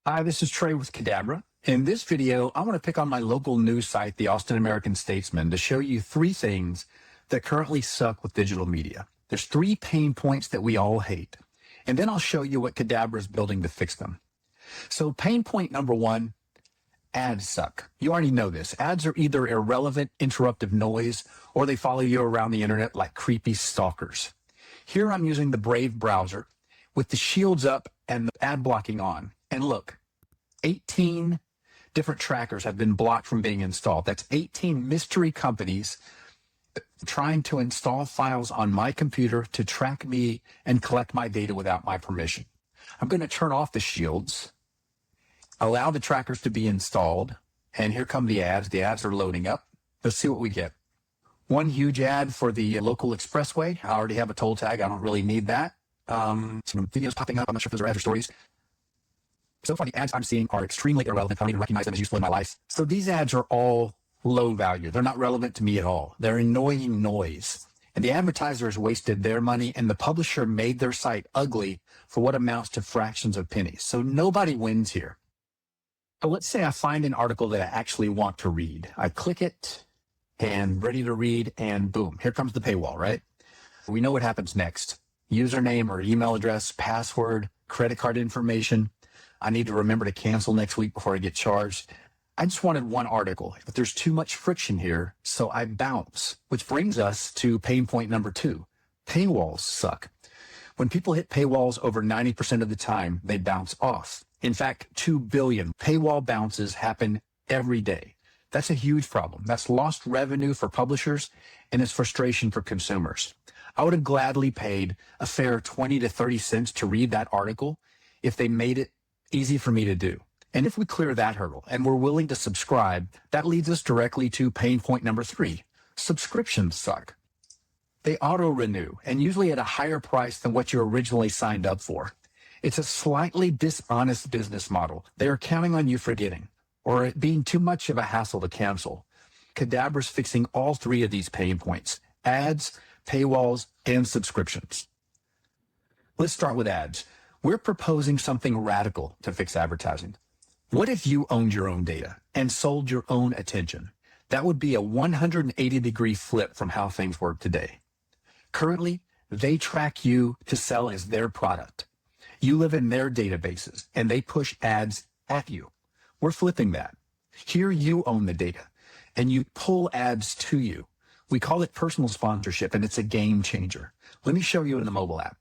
Hi, this is Trey with Qadabra. In this video, I want to pick on my local news site, the Austin American-Statesman, to show you three things that currently suck with digital media. There's three pain points that we all hate. And then I'll show you what Qadabra is building to fix them. So pain point number one, ads suck. You already know this. Ads are either irrelevant, interruptive noise, or they follow you around the internet like creepy stalkers. Here I'm using the Brave browser with the shields up and the ad blocking on. And look, 18 different trackers have been blocked from being installed. That's 18 mystery companies trying to install files on my computer to track me and collect my data without my permission. I'm going to turn off the shields, allow the trackers to be installed, and here come the ads. The ads are loading up. Let's see what we get. One huge ad for the local expressway. I already have a toll tag. I don't really need that. Some videos popping up. I'm not sure if those are ads or stories. So far, the ads I'm seeing are extremely irrelevant. I don't even recognize them as useful in my life. So these ads are all low value. They're not relevant to me at all. They're annoying noise. And the advertiser has wasted their money, and the publisher made their site ugly for what amounts to fractions of pennies. So nobody wins here. So let's say I find an article that I actually want to read. I click it and ready to read, and boom, here comes the paywall, right? We know what happens next. Username or email address, password, credit card information. I need to remember to cancel next week before I get charged. I just wanted one article, but there's too much friction here, so I bounce, which brings us to pain point number two. Paywalls suck. When people hit paywalls over 90% of the time, they bounce off. In fact, 2 billion paywall bounces happen every day. That's a huge problem. That's lost revenue for publishers, and it's frustration for consumers. I would have gladly paid a fair 20 to 30 cents to read that article if they made it easy for me to do. And if we clear that hurdle and we're willing to subscribe, that leads us directly to pain point number three. Subscriptions suck. They auto-renew, and usually at a higher price than what you originally signed up for. It's a slightly dishonest business model. They are counting on you forgetting, or it being too much of a hassle to cancel. Qadabra's fixing all three of these pain points: ads, paywalls, and subscriptions. Let's start with ads. We're proposing something radical to fix advertising. What if you owned your own data and sold your own attention? That would be a 180-degree flip from how things work today. Currently, they track you to sell as their product. You live in their databases, and they push ads at you. We're flipping that. Here you own the data, and you pull ads to you. We call it personal sponsorship, and it's a game changer. Let me show you in the mobile app.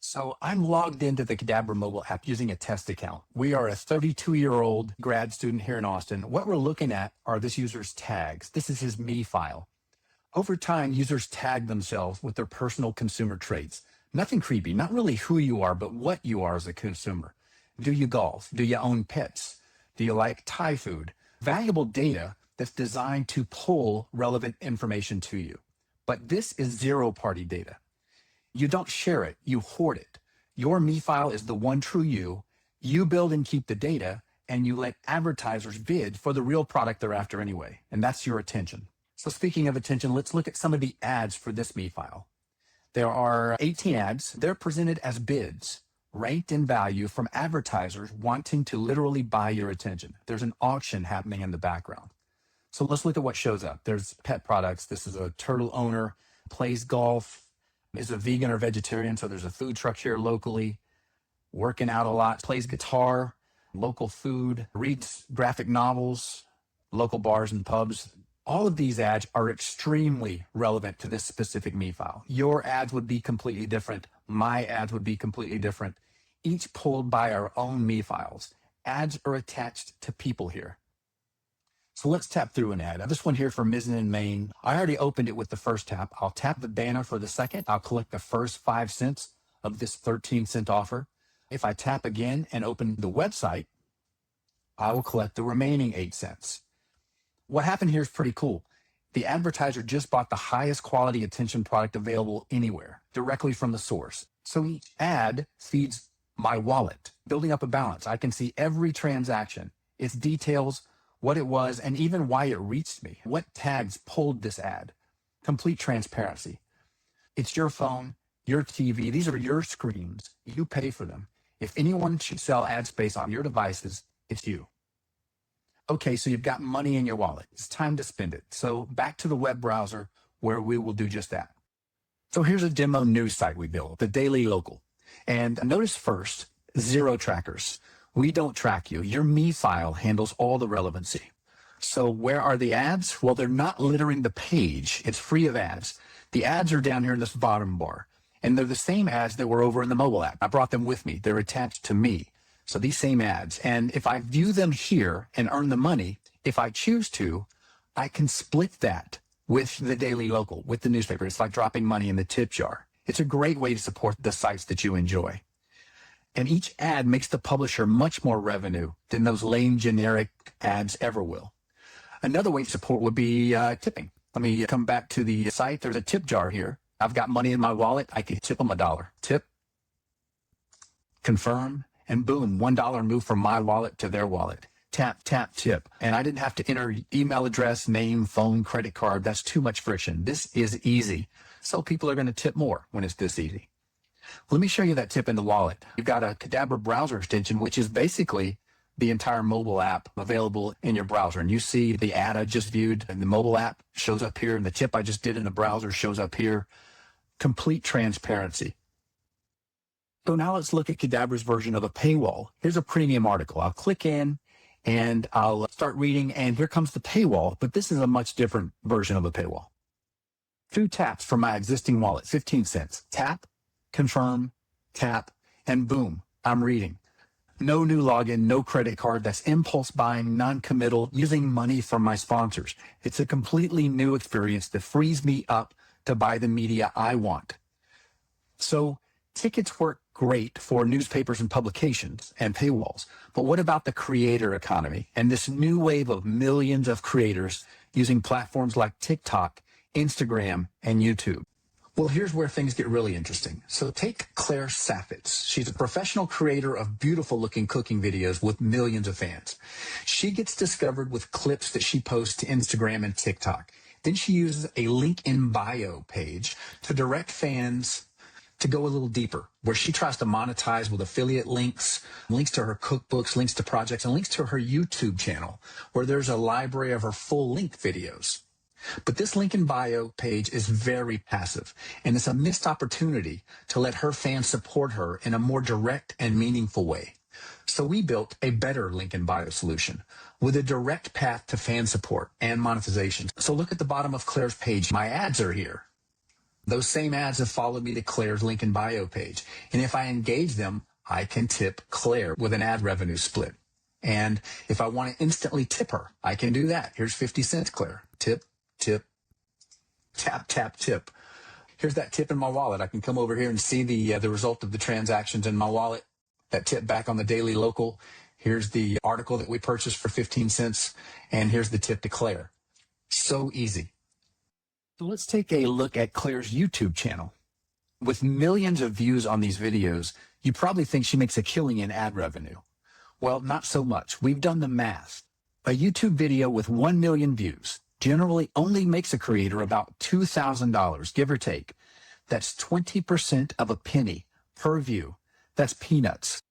So I'm logged into the Qadabra mobile app using a test account. We are a 32-year-old grad student here in Austin. What we're looking at are this user's tags. This is his MeFile. Over time, users tag themselves with their personal consumer traits. Nothing creepy, not really who you are, but what you are as a consumer. Do you golf? Do you own pets? Do you like Thai food? Valuable data that's designed to pull relevant information to you. But this is zero-party data. You don't share it, you hoard it. Your MeFile is the one true you. You build and keep the data, and you let advertisers bid for the real product they're after anyway, and that's your attention. So speaking of attention, let's look at some of the ads for this MeFile. There are 18 ads. They're presented as bids, ranked in value from advertisers wanting to literally buy your attention. There's an auction happening in the background. So let's look at what shows up. There's pet products. This is a turtle owner, plays golf, is a vegan or vegetarian, so there's a food truck here locally, working out a lot, plays guitar, local food, reads graphic novels, local bars and pubs. All of these ads are extremely relevant to this specific MeFile. Your ads would be completely different. My ads would be completely different, each pulled by our own MeFiles. Ads are attached to people here. So let's tap through an ad. This one here for Mizzen in Maine. I already opened it with the first tap. I'll tap the banner for the second. I'll collect the first 5 cents of this 13-cent offer. If I tap again and open the website, I will collect the remaining 8 cents. What happened here is pretty cool. The advertiser just bought the highest quality attention product available anywhere, directly from the source. So each ad feeds my wallet, building up a balance. I can see every transaction, its details, what it was, and even why it reached me. What tags pulled this ad? Complete transparency. It's your phone. your TV. These are your screens. You pay for them. If anyone should sell ad space on your devices, it's you. Okay, so you've got money in your wallet. It's time to spend it. So back to the web browser where we will do just that. So here's a demo news site we built, the Daily Local. And notice first, 0 trackers. We don't track you. Your MeFile handles all the relevancy. So where are the ads? Well, they're not littering the page. It's free of ads. The ads are down here in this bottom bar. And they're the same ads that were over in the mobile app. I brought them with me. They're attached to me. So these same ads. And if I view them here and earn the money, if I choose to, I can split that with the Daily Local, with the newspaper. It's like dropping money in the tip jar. It's a great way to support the sites that you enjoy. And each ad makes the publisher much more revenue than those lame generic ads ever will. Another way to support would be tipping. Let me come back to the site. There's a tip jar here. I've got money in my wallet. I can tip them $1. Tip, confirm, and boom, $1 moved from my wallet to their wallet. Tap, tap, tip. And I didn't have to enter email address, name, phone, credit card. That's too much friction. This is easy. So people are going to tip more when it's this easy. Let me show you that tip in the wallet. You've got a Qadabra browser extension, which is basically the entire mobile app available in your browser. And you see the ad I just viewed in the mobile app shows up here, and the tip I just did in the browser shows up here. Complete transparency. So now let's look at Qadabra's version of a paywall. Here's a premium article. I'll click in and I'll start reading, and here comes the paywall, but this is a much different version of a paywall. 2 taps from my existing wallet, 15 cents. Tap, confirm, tap, and boom, I'm reading. No new login, no credit card. That's impulse buying, non-committal, using money from my sponsors. It's a completely new experience that frees me up to buy the media I want. So Tiqits work great for newspapers and publications and paywalls. But what about the creator economy and this new wave of millions of creators using platforms like TikTok, Instagram, and YouTube? Well, here's where things get really interesting. So take Claire Saffitz. She's a professional creator of beautiful looking cooking videos with millions of fans. She gets discovered with clips that she posts to Instagram and TikTok. Then she uses a link in bio page to direct fans to go a little deeper, where she tries to monetize with affiliate links, links to her cookbooks, links to projects, and links to her YouTube channel, where there's a library of her full length videos. But this link in bio page is very passive, and it's a missed opportunity to let her fans support her in a more direct and meaningful way. So we built a better link in bio solution with a direct path to fan support and monetization. So look at the bottom of Claire's page. My ads are here. Those same ads have followed me to Claire's link in bio page. And if I engage them, I can tip Claire with an ad revenue split. And if I want to instantly tip her, I can do that. Here's 50 cents, Claire. Tip, tip, tap, tap, tip. Here's that tip in my wallet. I can come over here and see the result of the transactions in my wallet. That tip back on the Daily Local. Here's the article that we purchased for 15 cents. And here's the tip to Claire. So easy. So let's take a look at Claire's YouTube channel. With millions of views on these videos, you probably think she makes a killing in ad revenue. Well, not so much. We've done the math. A YouTube video with 1 million views generally only makes a creator about $2,000, give or take. That's 20% of a penny per view. That's peanuts.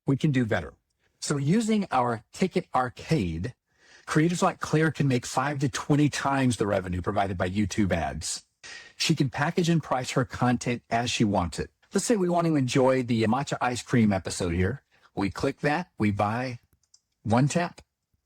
We can do better. So using our Tiqit Arcade, creators like Claire can make 5 to 20 times the revenue provided by YouTube ads. She can package and price her content as she wants it. Let's say we want to enjoy the matcha ice cream episode here. We click that, we buy 1 tap,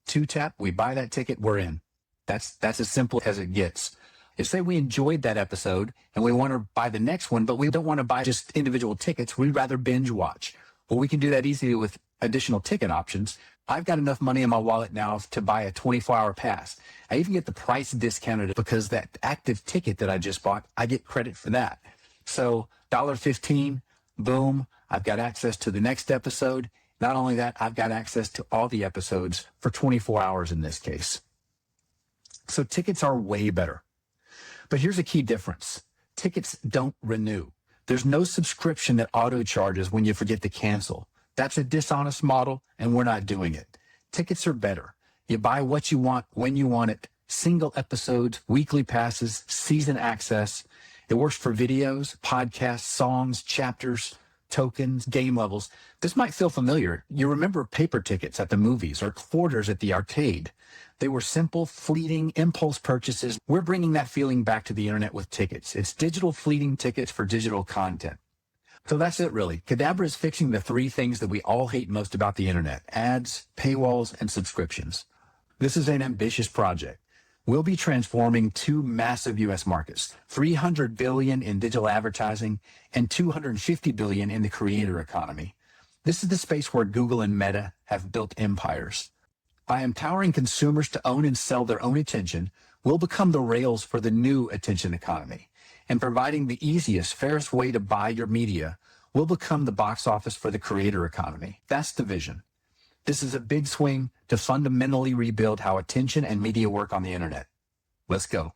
2 tap, we buy that ticket, we're in. That's as simple as it gets. If say we enjoyed that episode and we want to buy the next one, but we don't want to buy just individual tickets, we'd rather binge watch. Well, we can do that easily with additional ticket options. I've got enough money in my wallet now to buy a 24-hour pass. I even get the price discounted because that active ticket that I just bought, I get credit for that. So $1.15, boom, I've got access to the next episode. Not only that, I've got access to all the episodes for 24 hours in this case. So tickets are way better. But here's a key difference. Tickets don't renew. There's no subscription that auto charges when you forget to cancel. That's a dishonest model, and we're not doing it. Tickets are better. You buy what you want, when you want it, single episodes, weekly passes, season access, It works for videos, podcasts, songs, chapters, tokens, game levels. This might feel familiar. You remember paper tickets at the movies or quarters at the arcade. They were simple, fleeting, impulse purchases. We're bringing that feeling back to the internet with Tiqits. It's digital fleeting tickets for digital content. So that's it, really. Qadabra is fixing the three things that we all hate most about the internet: ads, paywalls, and subscriptions. This is an ambitious project. We'll be transforming two massive U.S. markets, $300 billion in digital advertising and $250 billion in the creator economy. This is the space where Google and Meta have built empires. By empowering consumers to own and sell their own attention, we'll become the rails for the new attention economy. And providing the easiest, fairest way to buy your media, we'll become the box office for the creator economy. That's the vision. This is a big swing to fundamentally rebuild how attention and media work on the internet. Let's go.